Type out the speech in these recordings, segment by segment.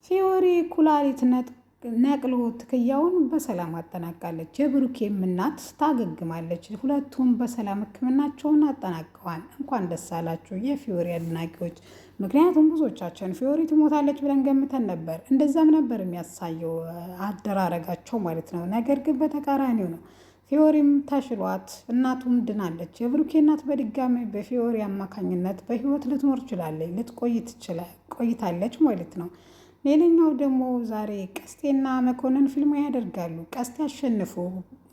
ፊዮሪ ኩላሊት ነቅሎ ትክያውን በሰላም አጠናቃለች። የብሩኬም እናት ታገግማለች። ሁለቱም በሰላም ሕክምናቸውን አጠናቀዋል። እንኳን ደስ አላችሁ የፊዮሪ አድናቂዎች። ምክንያቱም ብዙዎቻችን ፊዮሪ ትሞታለች ብለን ገምተን ነበር። እንደዛም ነበር የሚያሳየው አደራረጋቸው ማለት ነው። ነገር ግን በተቃራኒው ነው። ፊዮሪም ተሽሏት እናቱም ድናለች። የብሩኬ እናት በድጋሚ በፊዮሪ አማካኝነት በህይወት ልትኖር ችላለች፣ ቆይታለች ማለት ነው። ሌላኛው ደግሞ ዛሬ ቀስቴና መኮንን ፊልም ያደርጋሉ። ቀስቴ አሸንፎ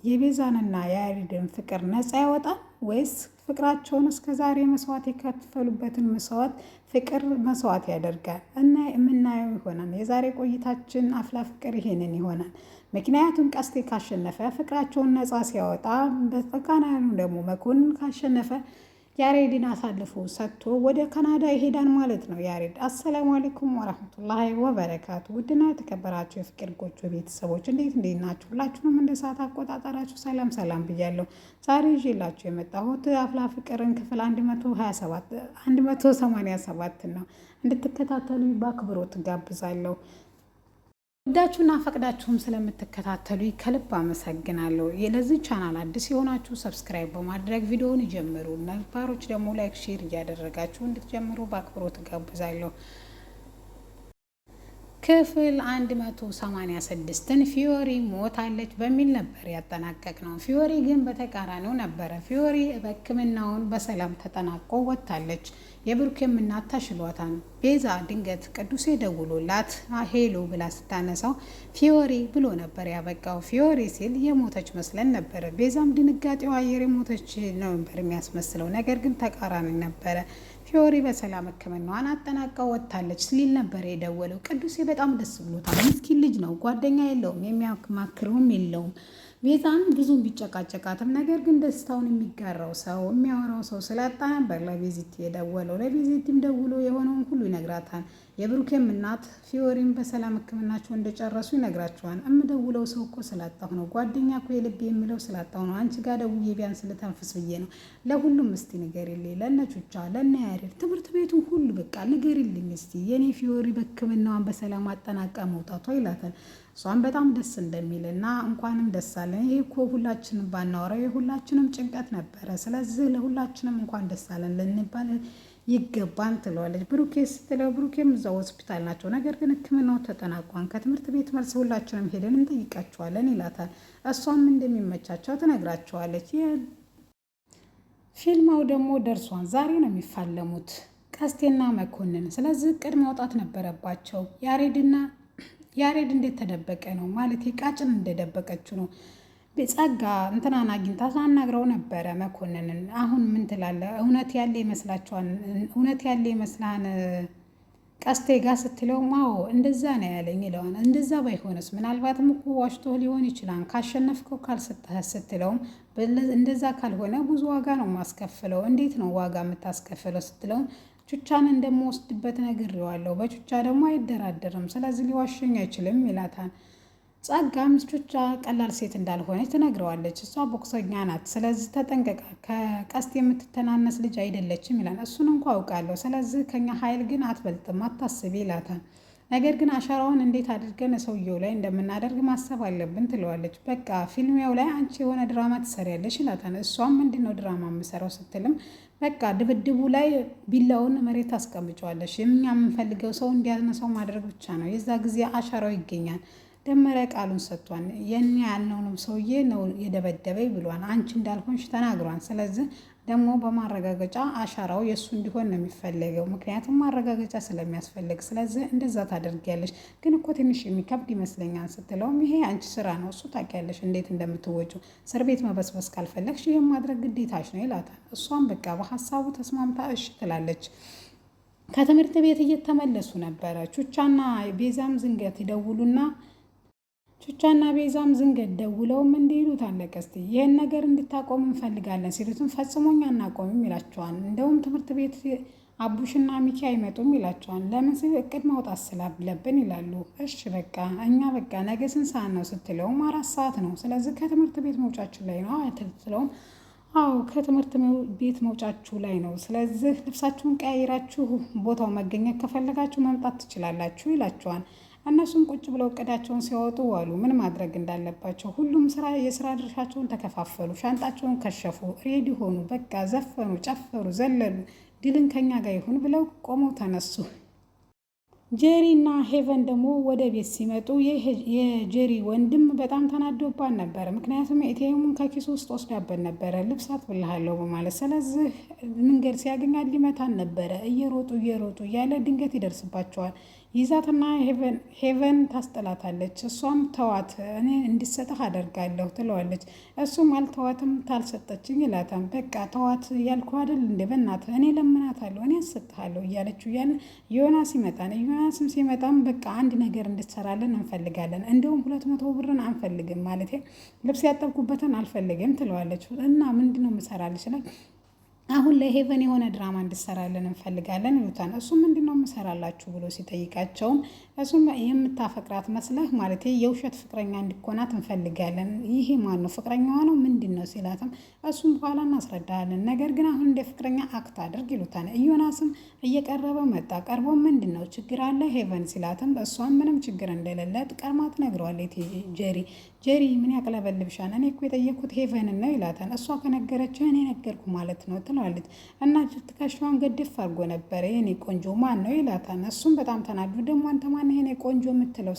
የቤዛንና የያሬድን ፍቅር ነፃ ያወጣል ወይስ ፍቅራቸውን እስከ ዛሬ መስዋዕት የከፈሉበትን መስዋዕት ፍቅር መስዋዕት ያደርጋል? እና የምናየው ይሆናል። የዛሬ ቆይታችን አፍላ ፍቅር ይሄንን ይሆናል። ምክንያቱም ቀስቴ ካሸነፈ ፍቅራቸውን ነፃ ሲያወጣ፣ በተቃራኒው ደግሞ መኮንን ካሸነፈ ያሬድን አሳልፎ ሰጥቶ ወደ ካናዳ ይሄዳል ማለት ነው። ያሬድ አሰላሙ አለይኩም ወራህመቱላሂ ወበረካቱ። ውድና የተከበራችሁ የፍቅር ጎጆ ቤተሰቦች እንዴት ናችሁ? ሁላችሁንም እንደ ሰዓት አቆጣጠራችሁ ሰላም ሰላም ብያለሁ። ዛሬ ይዤላችሁ የመጣሁት አፍላ ፍቅርን ክፍል 187 ነው። እንድትከታተሉ በአክብሮት ጋብዛለሁ። ወዳችሁና ፈቅዳችሁም ስለምትከታተሉ ከልብ አመሰግናለሁ። ለዚህ ቻናል አዲስ የሆናችሁ ሰብስክራይብ በማድረግ ቪዲዮውን ይጀምሩ። ነባሮች ደግሞ ላይክ፣ ሼር እያደረጋችሁ እንድትጀምሩ በአክብሮት ጋብዛለሁ። ክፍል 186ን ፊዮሪ ሞታለች በሚል ነበር ያጠናቀቅ ነው። ፊዮሪ ግን በተቃራኒው ነበረ። ፊዮሪ ሕክምናውን በሰላም ተጠናቆ ወጥታለች። የብሩኬም እናት ተሽሏታል። ቤዛ ድንገት ቅዱሴ ደውሎላት ሄሎ ብላ ስታነሳው ፊዮሪ ብሎ ነበር ያበቃው። ፊዮሪ ሲል የሞተች መስለን ነበረ። ቤዛም ድንጋጤዋ አየር የሞተች ነበር የሚያስመስለው፣ ነገር ግን ተቃራኒ ነበረ። ፊዮሪ በሰላም ሕክምናዋን አጠናቀው ወጥታለች ስሊል ነበር የደወለው። ቅዱሴ በጣም ደስ ብሎታል። ምስኪን ልጅ ነው፣ ጓደኛ የለውም፣ የሚያማክረውም የለውም። ቤዛም ብዙም ቢጨቃጨቃትም ነገር ግን ደስታውን የሚጋራው ሰው የሚያወራው ሰው ስላጣ ነበር ለቤዚቲ የደወለው። ለቤዚቲም ደውሎ የሆነውን ሁሉ ይነግራታል። የብሩኬም እናት ፊዮሪም በሰላም ሕክምናቸው እንደጨረሱ ይነግራቸዋል። እምደውለው ሰው እኮ ስላጣሁ ነው፣ ጓደኛ እኮ የልብ የሚለው ስላጣሁ ነው። አንቺ ጋር ደውዬ ቢያንስ ልተንፍስ ብዬ ነው። ለሁሉም እስቲ ንገሪልኝ፣ ለነ ቹቻ፣ ለነ ያሬድ፣ ትምህርት ቤቱ ሁሉ በቃ ንገሪልኝ እስቲ የኔ ፊዮሪ በሕክምናዋን በሰላም አጠናቃ መውጣቷ ይላታል። እሷም በጣም ደስ እንደሚልና እንኳንም ደስ አለን፣ ይሄ እኮ ሁላችንም ባናወራው የሁላችንም ጭንቀት ነበረ፣ ስለዚህ ለሁላችንም እንኳን ደስ አለን ልንባል ይገባን ትለዋለች። ብሩኬ ስትለው ብሩኬም እዛው ሆስፒታል ናቸው፣ ነገር ግን ሕክምናው ተጠናቋን፣ ከትምህርት ቤት መልስ ሁላችንም ሄደን እንጠይቃቸዋለን ይላታል። እሷም እንደሚመቻቸው ትነግራቸዋለች። ፊልማው ደግሞ ደርሷን ዛሬ ነው የሚፋለሙት ቀስቴና መኮንን። ስለዚህ እቅድ ማውጣት ነበረባቸው። ያሬድ እንዴት ተደበቀ ነው ማለት ቃጭን እንደደበቀችው ነው። ጸጋ እንትናን አግኝታ ሳናግረው ነበረ መኮንንን። አሁን ምን ትላለህ? እውነት ያለ ይመስልሃል ቀስቴ ጋር ስትለው ማዎ እንደዛ ነው ያለኝ ይለዋል። እንደዛ ባይሆንስ ምናልባትም እኮ ዋሽቶ ሊሆን ይችላል ካሸነፍከው ካልሰጠህ ስትለውም እንደዛ ካልሆነ ብዙ ዋጋ ነው ማስከፍለው። እንዴት ነው ዋጋ የምታስከፍለው ስትለውም ቹቻን እንደምወስድበት ነግሬዋለሁ፣ በቹቻ ደግሞ አይደራደርም፣ ስለዚህ ሊዋሸኝ አይችልም ይላታል። ጸጋም ቹቻ ቀላል ሴት እንዳልሆነች ትነግረዋለች። እሷ ቦክሰኛ ናት፣ ስለዚህ ተጠንቀቃ፣ ከቀስት የምትተናነስ ልጅ አይደለችም ይላል። እሱን እንኳ አውቃለሁ፣ ስለዚህ ከኛ ኃይል ግን አትበልጥም፣ አታስቢ ይላታል። ነገር ግን አሻራውን እንዴት አድርገን ሰውየው ላይ እንደምናደርግ ማሰብ አለብን ትለዋለች። በቃ ፊልሚያው ላይ አንቺ የሆነ ድራማ ትሰሪያለሽ ይላታል። እሷም ምንድነው ድራማ የምሰራው ስትልም በቃ ድብድቡ ላይ ቢላውን መሬት ታስቀምጫዋለሽ፣ እኛ የምንፈልገው ሰው እንዲያነሳው ማድረግ ብቻ ነው፣ የዛ ጊዜ አሻራው ይገኛል። ደመረ ቃሉን ሰጥቷል። የኛ ያልነውንም ሰውዬ ነው የደበደበኝ ብሏል። አንቺ እንዳልሆንሽ ተናግሯል። ስለዚህ ደግሞ በማረጋገጫ አሻራው የእሱ እንዲሆን ነው የሚፈለገው፣ ምክንያቱም ማረጋገጫ ስለሚያስፈልግ። ስለዚህ እንደዛ ታደርጊያለሽ፣ ግን እኮ ትንሽ የሚከብድ ይመስለኛል ስትለውም ይሄ አንቺ ስራ ነው፣ እሱ ታውቂያለሽ እንዴት እንደምትወጪው፣ እስር ቤት መበስበስ ካልፈለግሽ ይህም ማድረግ ግዴታሽ ነው ይላታል። እሷም በቃ በሀሳቡ ተስማምታ እሺ ትላለች። ከትምህርት ቤት እየተመለሱ ነበረ። ቹቻና ቤዛም ዝንገት ይደውሉና ቹቻና ቤዛም ዝንገት ደውለውም እንዲህ ይሉታል ቀስቴ ይህን ነገር እንድታቆም እንፈልጋለን ሲሉትም ፈጽሞኛ አናቆምም ይላቸዋል። እንደውም ትምህርት ቤት አቡሽና ሚኪ አይመጡም ይላቸዋል። ለምን ሲል እቅድ ማውጣት ስላለብን ይላሉ። እሺ በቃ እኛ በቃ ነገ ስንት ሰዓት ነው ስትለውም 4 ሰዓት ነው፣ ስለዚህ ከትምህርት ቤት መውጫችን ላይ ነው ስትለውም አዎ ከትምህርት ቤት መውጫችሁ ላይ ነው፣ ስለዚህ ልብሳችሁን ቀያይራችሁ ቦታው መገኘት ከፈለጋችሁ መምጣት ትችላላችሁ ይላቸዋል። እነሱም ቁጭ ብለው እቅዳቸውን ሲያወጡ ዋሉ። ምን ማድረግ እንዳለባቸው ሁሉም የስራ ድርሻቸውን ተከፋፈሉ። ሻንጣቸውን ከሸፉ፣ ሬዲ ሆኑ። በቃ ዘፈኑ፣ ጨፈሩ፣ ዘለሉ። ድልን ከኛ ጋር ይሁን ብለው ቆመው ተነሱ። ጄሪ እና ሄቨን ደግሞ ወደ ቤት ሲመጡ የጄሪ ወንድም በጣም ተናዶባን ነበረ። ምክንያቱም ኤቲኤሙን ከኪሱ ውስጥ ወስዳበት ነበረ ልብሳት ብልሃለሁ በማለት ስለዚህ መንገድ ሲያገኛት ሊመታን ነበረ። እየሮጡ እያለ ድንገት ይደርስባቸዋል። ይዛትና ሄቨን ታስጠላታለች። እሷም ተዋት እኔ እንዲሰጥህ አደርጋለሁ ትለዋለች። እሱም አልተዋትም ታልሰጠችኝ ይላታል። በቃ ተዋት ያልኩ አይደል እንደ በእናትህ እኔ ለምናታለሁ እኔ አሰጥሃለሁ እያለችው እያለ ዮናስ ይመጣል። ዮናስም ሲመጣም በቃ አንድ ነገር እንድትሰራለን እንፈልጋለን፣ እንዲሁም 200 ብርን አንፈልግም ማለት ልብስ ያጠብኩበትን አልፈልግም ትለዋለች። እና ምንድነው የምሰራልሽ ላይ አሁን ለሄቨን የሆነ ድራማ እንድሰራለን እንፈልጋለን ይሉታል። እሱም ምንድነው የምሰራላችሁ ብሎ ሲጠይቃቸውም እሱም የምታፈቅራት መስለህ ማለት የውሸት ፍቅረኛ እንዲኮናት እንፈልጋለን። ይሄ ማን ነው ፍቅረኛዋ ነው ምንድን ነው ሲላትም እሱም በኋላ እናስረዳለን፣ ነገር ግን አሁን እንደ ፍቅረኛ አክት አድርግ ይሉታል። ዮናስም እየቀረበ መጣ። ቀርቦ ምንድን ነው ችግር አለ ሄቨን ሲላትም እሷም ምንም ችግር እንደሌለ ቀርማ ትነግረዋለች። ጄሪ ምን ያቅለበልብሻል? እኔ እኮ የጠየኩት ሄቨንን ነው ይላታል። እሷ ከነገረችው እኔ ነገርኩ ማለት ነው ትለዋለች። እና ትከሻዋን ገድፍ አድርጎ ነበረ የኔ ቆንጆ ማን ነው ይላታል። እሱም በጣም ተናዱ። ደግሞ አንተ ማነህ የኔ ቆንጆ የምትለው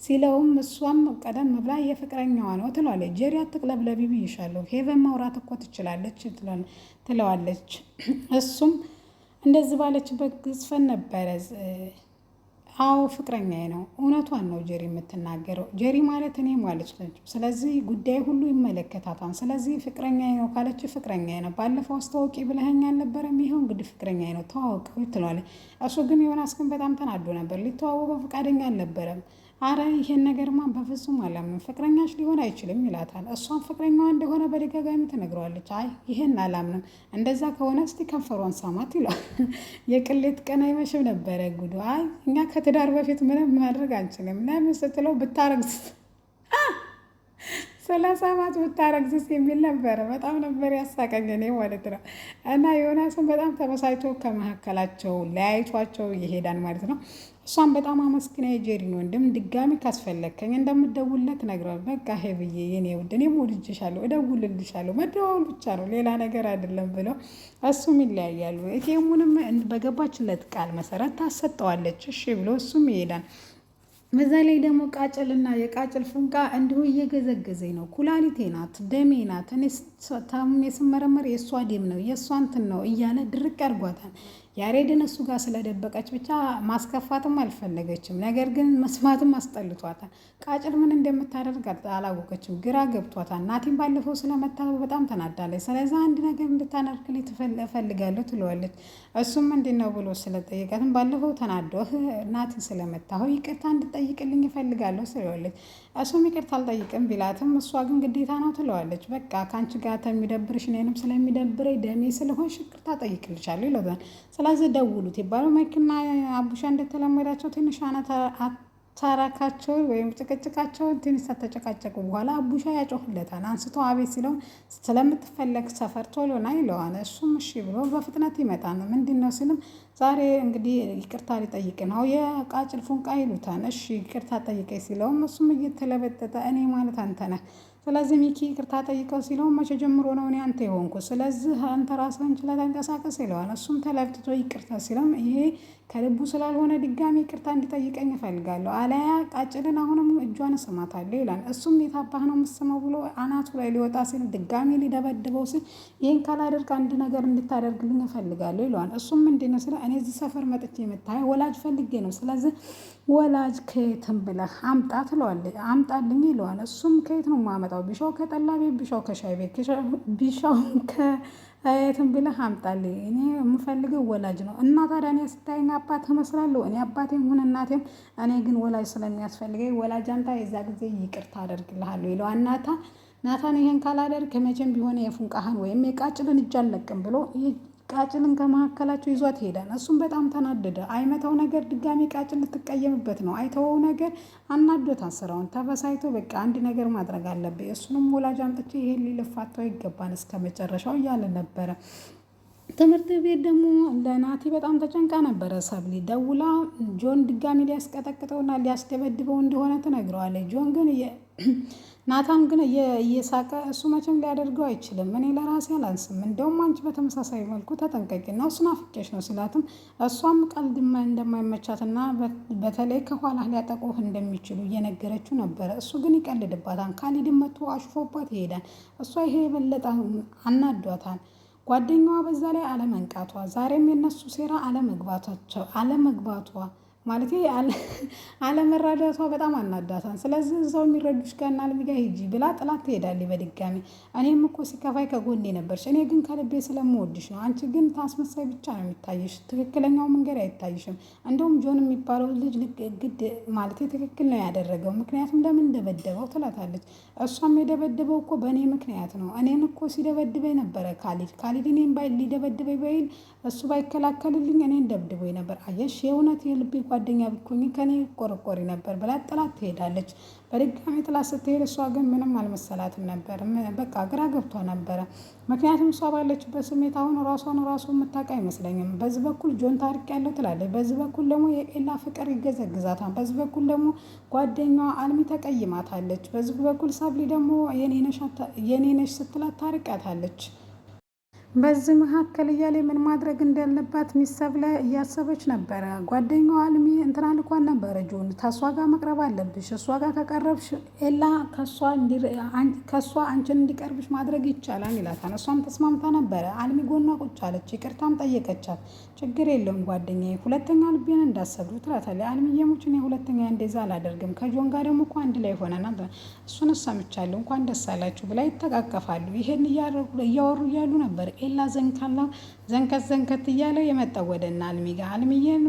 ሲለውም እሷም ቀደም ብላ የፍቅረኛዋ ነው ትለዋለች። ጄሪ አትቅለብለቢ ብይሻለሁ፣ ሄቨን ማውራት እኮ ትችላለች ትለዋለች። እሱም እንደዚህ ባለችበት ግዝፈን ነበረ አዎ ፍቅረኛዬ ነው። እውነቷን ነው ጄሪ የምትናገረው። ጄሪ ማለት እኔ ማለት ነች። ስለዚህ ጉዳይ ሁሉ ይመለከታታል። ስለዚህ ፍቅረኛዬ ነው ካለች ፍቅረኛዬ ነው። ባለፈው አስተዋውቂ ብለኸኝ አልነበረም? ይኸው እንግዲህ ፍቅረኛዬ ነው ተዋወቀው ትለዋለች። እሱ ግን ዮናስ ግን በጣም ተናዶ ነበር። ሊተዋወቀው ፈቃደኛ አልነበረም። አረ ይሄን ነገርማ በፍጹም አላምንም፣ ፍቅረኛሽ ሊሆን አይችልም ይላታል። እሷን ፍቅረኛዋ እንደሆነ በደጋጋሚ ትነግረዋለች። አይ ይሄን አላምንም፣ እንደዛ ከሆነ እስቲ ከንፈሯን ሳማት ይሏል። የቅሌት ቀን አይመሽም ነበረ ጉዱ። አይ እኛ ከትዳር በፊት ምንም ማድረግ አንችልም ለምን ስትለው ብታረግዝ 30 ዓመት ብታረግዝስ የሚል ነበረ። በጣም ነበር ያሳቀኝ እኔ ማለት ነው። እና ዮናስን በጣም ተበሳጭቶ ከመካከላቸው ለያይቷቸው ይሄዳል ማለት ነው። እሷን በጣም አመስግና የጄሪን ወንድም ድጋሚ ካስፈለግከኝ እንደምደውልለት ነግረዋል። በቃ ሄብዬ የኔ ውድ እኔም ወድጄሻለሁ እደውልልሻለሁ፣ መደዋወል ብቻ ነው ሌላ ነገር አይደለም ብለው እሱም ይለያያሉ። ኤቲኤሙንም በገባችለት ቃል መሰረት ታሰጠዋለች። እሺ ብሎ እሱም ይሄዳል። በዛ ላይ ደግሞ ቃጭልና የቃጭል ፉንቃ እንዲሁ እየገዘገዘኝ ነው፣ ኩላሊቴ ናት፣ ደሜ ናት፣ እኔ ስመረመር የእሷ ደም ነው የእሷ እንትን ነው እያለ ድርቅ ያርጓታል። ያሬድን እሱ ጋር ስለደበቀች ብቻ ማስከፋትም አልፈለገችም። ነገር ግን መስማትም አስጠልቷታል። ቃጭል ምን እንደምታደርግ አላወቀችም፣ ግራ ገብቷታል። ናቲን ባለፈው ስለመታ በጣም ተናዳለች። ስለዚህ አንድ ነገር እንድታደርግልኝ እፈልጋለሁ ትለዋለች። እሱም ምንድን ነው ብሎ ስለጠየቃትም ባለፈው ተናዶህ ናቲን ስለመታሁ ይቅርታ እንድጠይቅልኝ እፈልጋለሁ ትለዋለች። እሱም ይቅርታ አልጠይቅም ቢላትም እሷ ግን ግዴታ ነው ትለዋለች። በቃ ከአንቺ ጋር የሚደብርሽ እኔንም ስለሚደብረኝ ደሜ ስለሆንሽ ይቅርታ ጠይቅልሻለሁ ይለታል። ስለዚህ ደውሉት ይባሉ መኪና አቡሻ እንደተለመዳቸው ትንሽ ታራካቸውን ወይም ጭቅጭቃቸውን ትንሽ ተጨቃጨቁ በኋላ አቡሻ ያጮህለታል። አንስቶ አቤት ሲለው ስለምትፈለግ ሰፈር ቶሎ ና ይለዋል። እሱም እሺ ብሎ በፍጥነት ይመጣል። ምንድን ነው ሲልም ዛሬ እንግዲህ ይቅርታ ሊጠይቅ ነው የቃጭል ፉንቃ ይሉታል። እሺ ይቅርታ ጠይቀኝ ሲለውም እሱም እየተለበጠጠ እኔ ማለት አንተ ነህ፣ ስለዚህ ሚኪ ይቅርታ ጠይቀው ሲለው መቼ ጀምሮ ነው እኔ አንተ የሆንኩ? ስለዚህ አንተ ራስህን ችለህ ተንቀሳቀስ ይለዋል። እሱም ተለብጥቶ ይቅርታ ሲለውም ይሄ ከልቡ ስላልሆነ ድጋሚ ይቅርታ እንዲጠይቀኝ እፈልጋለሁ፣ አለያ ቃጭልን አሁንም እጇን እስማታለሁ ይላል። እሱም የታባህ ነው የምስመው ብሎ አናቱ ላይ ሊወጣ ሲል ድጋሚ ሊደበድበው ሲል ይህን ካላደርግ አንድ ነገር እንድታደርግልኝ እፈልጋለሁ ይለዋል። እሱም ምንድን ነው ስለ እኔ እዚህ ሰፈር መጥቼ የምታይ ወላጅ ፈልጌ ነው፣ ስለዚህ ወላጅ ከየትም ብለህ አምጣ ትለዋለች። አምጣልኝ ይለዋል። እሱም ከየት ነው የማመጣው? ቢሻው ከጠላ ቤት፣ ቢሻው ከሻይ ቤት፣ ቢሻው ከየትም ብለህ አምጣልኝ፣ እኔ የምፈልገው ወላጅ ነው። እና ታዲያ እኔ ስታየኝ አባት እመስላለሁ? እኔ አባቴም ሁን እናቴም፣ እኔ ግን ወላጅ ስለሚያስፈልገኝ ወላጅ አምጣ፣ የዛ ጊዜ ይቅርታ አደርግልሃለሁ ይለዋል። ናታን ይሄን ካላደርግ ከመቼም ቢሆን የፉንቃህን ወይም የቃጭልን እጅ አልለቅም ብሎ ቃጭልን ከመካከላቸው ይዟት ይሄዳል። እሱም በጣም ተናደደ። አይመታው ነገር ድጋሚ ቃጭል ልትቀየምበት ነው። አይተወው ነገር አናዶታል። ስራውን ተበሳይቶ በቃ አንድ ነገር ማድረግ አለብኝ፣ እሱንም ወላጅ አምጥቼ ይሄን ሊልፋታው ይገባል እስከ መጨረሻው እያለ ነበረ። ትምህርት ቤት ደግሞ ለናቲ በጣም ተጨንቃ ነበረ። ሰብሊ ደውላ ጆን ድጋሚ ሊያስቀጠቅጠውና ሊያስደበድበው እንደሆነ ትነግረዋለች። ጆን ግን ናታን ግን እየሳቀ እሱ መቼም ሊያደርገው አይችልም፣ እኔ ለራሴ አላንስም፣ እንደውም አንቺ በተመሳሳይ መልኩ ተጠንቀቂና እሱን አፍቄሽ ነው ሲላትም እሷም ቀልድ እንደማይመቻትና በተለይ ከኋላ ሊያጠቁህ እንደሚችሉ እየነገረችው ነበረ። እሱ ግን ይቀልድባታል። ካሊድን መጥቶ አሽፎባት ይሄዳል። እሷ ይሄ የበለጠ አናዷታል። ጓደኛዋ በዛ ላይ አለመንቃቷ፣ ዛሬም የነሱ ሴራ አለመግባቷ ማለት አለመረዳቷ በጣም አናዳታን። ስለዚህ እዛው የሚረዱሽ ጋር እና አልሚ ጋር ሂጂ ብላ ጥላት ትሄዳለች በድጋሚ። እኔም እኮ ሲከፋይ ከጎኔ ነበርሽ፣ እኔ ግን ከልቤ ስለምወድሽ ነው። አንቺ ግን ታስመሳይ ብቻ ነው የሚታይሽ፣ ትክክለኛው መንገድ አይታይሽም። እንደውም ጆን የሚባለው ልጅ ግድ ማለት ትክክል ነው ያደረገው፣ ምክንያቱም ለምን እንደበደበው ትላታለች። እሷም የደበደበው እኮ በእኔ ምክንያት ነው። እኔን እኮ ሲደበድበኝ ነበረ ካሊድ እኔን ሊደበድበኝ በይል እሱ ባይከላከልልኝ እኔን ደብድቦኝ ነበር። አየሽ የእውነት የልቤ ጓደኛ ብኮኝ ከኔ ቆርቆሪ ነበር ብላ ጥላት ትሄዳለች። በድጋሚ ጥላት ስትሄድ እሷ ግን ምንም አልመሰላትም ነበር። በቃ ግራ ገብቷ ነበረ። ምክንያቱም እሷ ባለችበት ስሜት አሁን ራሱ የምታውቅ አይመስለኝም። በዚህ በኩል ጆን ታሪክ ያለው ትላለች፣ በዚህ በኩል ደግሞ የኤላ ፍቅር ይገዘግዛታል፣ በዚህ በኩል ደግሞ ጓደኛዋ አልሚ ተቀይማታለች፣ በዚህ በኩል ሳብሊ ደግሞ የኔ ነሽ ስትላት ታርቃታለች። በዚህ መካከል እያለ ምን ማድረግ እንዳለባት ሚሰብለ እያሰበች ነበረ። ጓደኛዋ አልሚ እንትና ልኳን ነበረ ጆን ከእሷ ጋር መቅረብ አለብሽ፣ እሷ ጋር ከቀረብሽ ኤላ ከእሷ አንቺን እንዲቀርብሽ ማድረግ ይቻላል ይላታል። እሷም ተስማምታ ነበረ። አልሚ ጎኗ ቁጭ አለች፣ ይቅርታም ጠየቀቻት። ችግር የለውም ጓደኛዬ፣ ሁለተኛ ልቤን እንዳሰብሩ ትላታለች። አልሚዬሙች እኔ ሁለተኛ እንደዛ አላደርግም፣ ከጆን ጋር ደግሞ እኮ አንድ ላይ ሆነናል፣ እሱን ሰምቻለሁ፣ እንኳን ደስ አላችሁ ብላ ይተቃቀፋሉ። ይሄን እያወሩ እያሉ ነበር ኤላ ዘንከት እያለ የመጣው ወደ እና አልሚ ጋር። አልሚዬን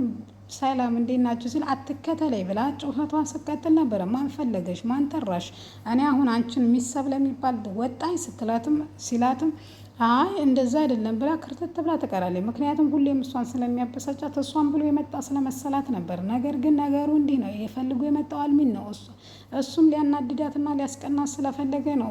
ሰላም እንዴት ናችሁ ሲል አትከተለኝ ብላ ጩኸቷን ስቀጥል ነበረ። ማን ፈለገሽ? ማን ጠራሽ? እኔ አሁን አንቺን ሚሰብ ለሚባል ወጣኝ ሲላትም አይ እንደዛ አይደለም ብላ ክርተት ብላ ትቀራለች። ምክንያቱም ሁሌም እሷን ስለሚያበሳጫት እሷን ብሎ የመጣ ስለመሰላት ነበር። ነገር ግን ነገሩ እንዲህ ነው። የፈልጎ የመጣው አልሚን ነው። እሱም ሊያናድዳትና ሊያስቀናት ስለፈለገ ነው።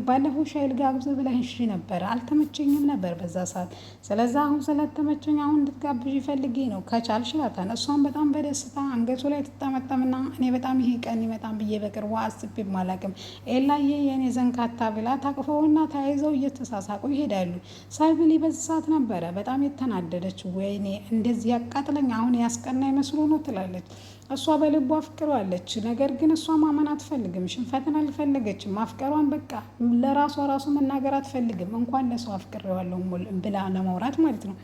ባለፈው ሻይ ልጋብዝ ብለህ እሺ ነበረ፣ አልተመቸኝም ነበር በዛ ሰዓት። ስለዛ አሁን ስለተመቸኝ አሁን እንድትጋብዥ ፈልጌ ነው ከቻልሽ እላታለሁ። እሷን በጣም በደስታ አንገቱ ላይ ትጠመጠምና እኔ በጣም ይሄ ቀን ይመጣም ብዬ በቅርቡ አስቤም አላውቅም ኤላዬ የኔ ዘንካታ ብላ ታቅፈውና ተያይዘው እየተሳሳቁ ይሄዳሉ። ሳይብሊ በዚህ ሰዓት ነበረ በጣም የተናደደች። ወይኔ እንደዚህ ያቃጥለኝ አሁን ያስቀና ይመስሉ ነው ትላለች። እሷ በልቧ አፍቅሯለች። ነገር ግን እሷ ማመን አትፈልግም፣ ሽንፈትን አልፈለገችም። ማፍቀሯን በቃ ራሱ መናገር አትፈልግም። እንኳን ለሰው አፍቅሬዋለሁ ብላ ለማውራት ማለት ነው።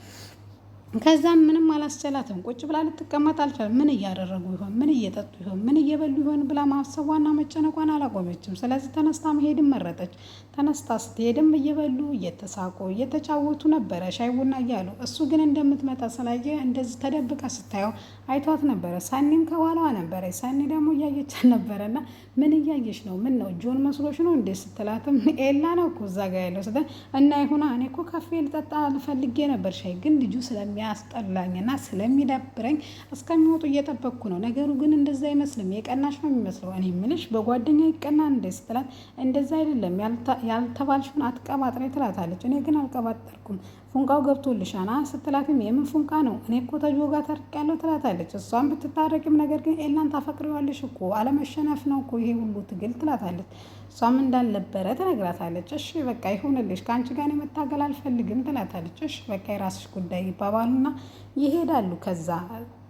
ከዛም ምንም አላስቻላትም። ቁጭ ብላ ልትቀመጥ አልቻለም። ምን እያደረጉ ይሆን? ምን እየጠጡ ይሆን? ምን እየበሉ ይሆን ብላ ማሰቧና መጨነቋን አላቆመችም። ስለዚህ ተነስታ መሄድም መረጠች። ተነስታ ስትሄድም እየበሉ እየተሳቁ እየተጫወቱ ነበረ፣ ሻይ ቡና እያሉ። እሱ ግን እንደምትመጣ ስላየ እንደዚህ ተደብቃ ስታየው አይቷት ነበረ። ሳኒም ከኋላዋ ነበረ። ሳኒ ደግሞ እያየች ነበረና ምን እያየች ነው? ምን ነው ጆን መስሎሽ ነው እንዴ ስትላትም ኤላ ነው እኮ እዛ ጋ ያለው ስትል እና ይሁና እኔ እኮ ካፌ ልጠጣ ፈልጌ ነበር ሻይ ግን ልጁ ስለሚያስጠላኝና ስለሚደብረኝ እስከሚወጡ እየጠበቅኩ ነው። ነገሩ ግን እንደዛ አይመስልም፣ የቀናሽ ነው የሚመስለው። እኔ የምልሽ በጓደኛ ይቀናል እንዴ ስትላት እንደዛ አይደለም ያልተባልሽውን አትቀባጥሬ ትላታለች። እኔ ግን አልቀባጠርኩም ፉንቃው ገብቶልሻና ስትላትም የምን ፉንቃ ነው? እኔ እኮ ተጆጋ ታርቂያለሁ ትላታለች። እሷን ብትታረቅም ነገር ግን ኤላን ታፈቅሪዋለሽ እኮ አለመሸነፍ ነው እኮ ይሄ ሁሉ ትግል ትላታለች። እሷም እንዳልነበረ ትነግራታለች። እሺ በቃ ይሁንልሽ፣ ከአንቺ ጋር መታገል አልፈልግም ትላታለች። እሺ በቃ የራስሽ ጉዳይ ይባባሉና ይሄዳሉ። ከዛ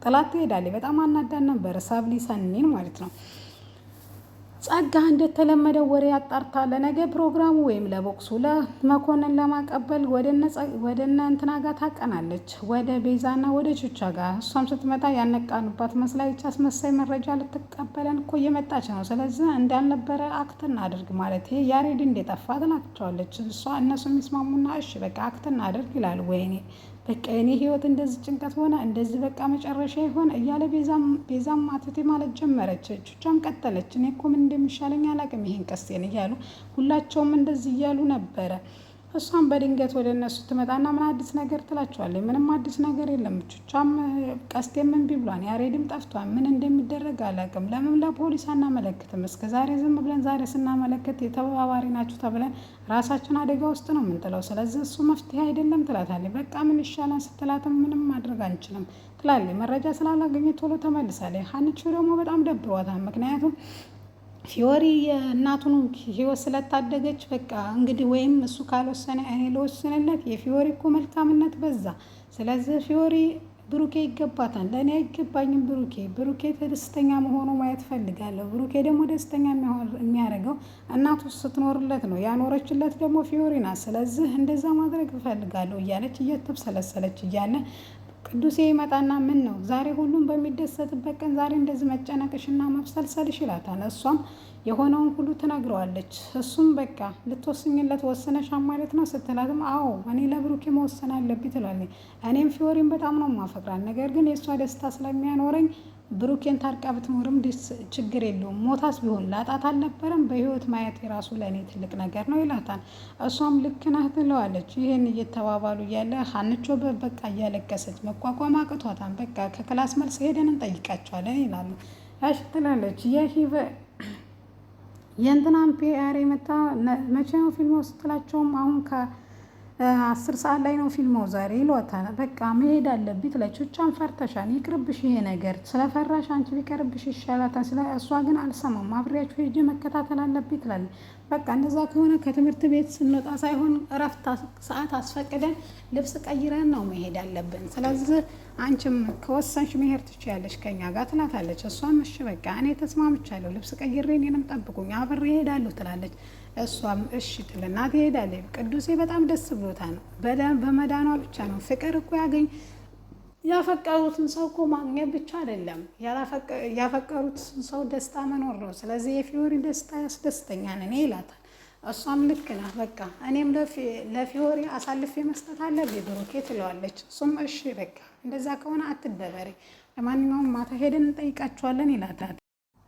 ጥላት ትሄዳለች። በጣም አናዳን ነበረ ሳብሊ ሰኒን ማለት ነው። ጸጋ እንደተለመደው ወሬ አጣርታ ለነገ ፕሮግራሙ ወይም ለቦክሱ ለመኮንን ለማቀበል ወደነ እንትና ጋር ታቀናለች፣ ወደ ቤዛና ወደ ቹቻ ጋር። እሷም ስትመጣ ያነቃኑባት መስላይቻ አስመሳይ መረጃ ልትቀበለን እኮ እየመጣች ነው። ስለዚህ እንዳልነበረ አክት እናድርግ ማለት ይሄ ያሬድ እንደጠፋ ትላቸዋለች። እነሱ የሚስማሙና እሺ በቃ አክት እናድርግ ይላሉ። ወይኔ በቃ የኔ ህይወት እንደዚህ ጭንቀት ሆነ፣ እንደዚህ በቃ መጨረሻ ይሆን እያለ ቤዛም አትቴ ማለት ጀመረች። ቹቻም ቀጠለች። እኔ እኮ ምን እንደሚሻለኝ አላውቅም ይሄን ቀስቴን እያሉ ሁላቸውም እንደዚህ እያሉ ነበረ። እሷም በድንገት ወደ እነሱ ትመጣና ምን አዲስ ነገር ትላቸዋለች። ምንም አዲስ ነገር የለም። ቹቻም ቀስቴም እምቢ ብሏል። ያሬድም ጠፍቷል። ምን እንደሚደረግ አላውቅም። ለምን ለፖሊስ አናመለክትም? እስከ ዛሬ ዝም ብለን ዛሬ ስናመለክት የተባባሪ ናችሁ ተብለን ራሳችን አደጋ ውስጥ ነው የምንጥለው። ስለዚህ እሱ መፍትሄ አይደለም ትላታለች። በቃ ምን ይሻላል ስትላትም ምንም ማድረግ አንችልም ትላለች። መረጃ ስላላገኘ ቶሎ ተመልሳለች። ሀኒቾ ደግሞ በጣም ደብሯታል። ምክንያቱም ፊዮሪ የእናቱን ህይወት ስለታደገች በቃ እንግዲህ ወይም እሱ ካልወሰነ እኔ ልወስንለት። የፊዮሪ እኮ መልካምነት በዛ። ስለዚህ ፊዮሪ ብሩኬ ይገባታል፣ ለእኔ አይገባኝም። ብሩኬ ደስተኛ መሆኑ ማየት ፈልጋለሁ። ብሩኬ ደግሞ ደስተኛ የሚያደርገው እናቱ ስትኖርለት ነው። ያኖረችለት ደግሞ ፊዮሪ ናት። ስለዚህ እንደዛ ማድረግ እፈልጋለሁ እያለች እየተብሰለሰለች እያለ ቅዱሴ ይመጣና ምን ነው ዛሬ ሁሉም በሚደሰትበት ቀን ዛሬ እንደዚህ መጨነቅሽና መብሰልሰልሽ ይላታል። እሷም የሆነውን ሁሉ ትነግረዋለች። እሱም በቃ ልትወስኝለት ወስነሻል ማለት ነው ስትላትም አዎ እኔ ለብሩኬ መወሰን አለብኝ ትላለች። እኔም ፊዮሪን በጣም ነው ማፈቅራል፣ ነገር ግን የእሷ ደስታ ስለሚያኖረኝ ብሩኬን ታርቃ ብትኖርም ችግር የለውም። ሞታስ ቢሆን ላጣት አልነበረም። በህይወት ማየት የራሱ ለእኔ ትልቅ ነገር ነው ይላታል። እሷም ልክ ነህ ትለዋለች። ይህን እየተባባሉ እያለ ሀንቾ በቃ እያለቀሰች መቋቋም አቅቷታል። በቃ ከክላስ መልስ ሄደን እንጠይቃቸዋለን ይላሉ። እሺ ትላለች። የእንትናን ፒአር የመጣ መቼ ነው ፊልም ስትላቸውም አሁን 10 ሰዓት ላይ ነው ፊልማው ዛሬ ይሏታል። በቃ መሄድ አለብኝ ትላለች። ቹቻን ፈርተሻል፣ ይቅርብሽ ይሄ ነገር ስለፈራሽ አንቺ ቢቀርብሽ ይሻላታል። እሷ ግን አልሰማም፣ አብሬያችሁ ሄጄ መከታተል አለብኝ ትላለች። በቃ እንደዛ ከሆነ ከትምህርት ቤት ስንወጣ ሳይሆን እረፍት ሰዓት አስፈቅደን ልብስ ቀይረን ነው መሄድ አለብን። ስለዚህ አንቺም ከወሰንሽ መሄድ ትችያለሽ ከኛ ጋር ትላታለች። እሷም እሺ በቃ እኔ ተስማምቻለሁ፣ ልብስ ቀይሬ እኔንም ጠብቁኝ አብሬ እሄዳለሁ ትላለች። እሷም እሺ ትልና ትሄዳለች። ቅዱሴ በጣም ደስ ብሎታል። በመዳኗ ብቻ ነው። ፍቅር እኮ ያፈቀሩትን ሰው እኮ ማግኘት ብቻ አይደለም፣ ያፈቀሩትን ሰው ደስታ መኖር ነው። ስለዚህ የፊዮሪ ደስታ ያስደስተኛል እኔ ይላታል። እሷም ልክ ናት፣ በቃ እኔም ለፊዮሪ አሳልፌ መስጠት አለብኝ ብሩኬ ትለዋለች። እሱም እሺ በቃ እንደዛ ከሆነ አትደበሪ፣ ለማንኛውም ማታ ሄደን እንጠይቃቸዋለን ይላታል።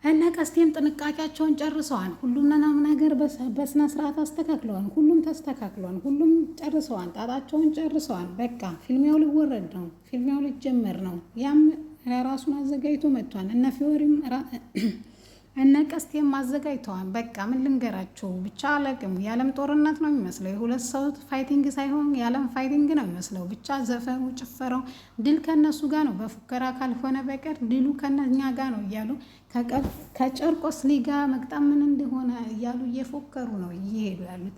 እነ ቀስቴም ጥንቃቄያቸውን ጨርሰዋል። ሁሉም ነገር በስነ ስርዓት አስተካክለዋል። ሁሉም ተስተካክለዋል። ሁሉም ጨርሰዋል። ጣጣቸውን ጨርሰዋል። በቃ ፊልሚያው ሊወረድ ነው። ፊልሚያው ሊጀመር ነው። ያም ራሱን አዘጋጅቶ መጥቷል። እነ ፊዮሪም እነ ቀስቴም አዘጋጅተዋል። በቃ ምን ልንገራቸው ብቻ አላቅም። የዓለም ጦርነት ነው የሚመስለው። የሁለት ሰው ፋይቲንግ ሳይሆን የዓለም ፋይቲንግ ነው የሚመስለው። ብቻ ዘፈኑ፣ ጭፈራው ድል ከነሱ ጋር ነው። በፉከራ ካልሆነ በቀር ድሉ ከነኛ ጋር ነው እያሉ ከጨርቆስ ሊጋ መቅጣም ምን እንደሆነ እያሉ እየፎከሩ ነው እየሄዱ ያሉት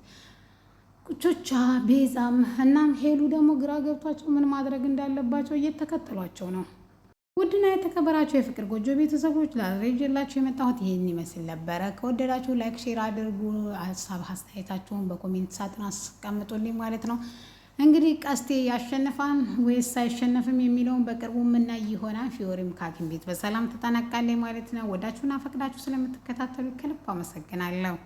ቹቻ፣ ቤዛም እናም ሄሉ ደግሞ ግራ ገብቷቸው ምን ማድረግ እንዳለባቸው እየተከተሏቸው ነው። ውድና የተከበራችሁ የፍቅር ጎጆ ቤተሰቦች ላሬጅላችሁ የመጣሁት ይህን ይመስል ነበረ። ከወደዳችሁ ላይክ፣ ሼር አድርጉ። ሀሳብ አስተያየታችሁን በኮሜንት ሳጥን አስቀምጡልኝ ማለት ነው። እንግዲህ ቀስቴ ያሸንፋን ወይስ አይሸነፍም የሚለውን በቅርቡ የምናይ ይሆናል። ፊዮሪም ከሐኪም ቤት በሰላም ትጠናቃለች ማለት ነው። ወዳችሁና ፈቅዳችሁ ስለምትከታተሉ ከልብ አመሰግናለሁ።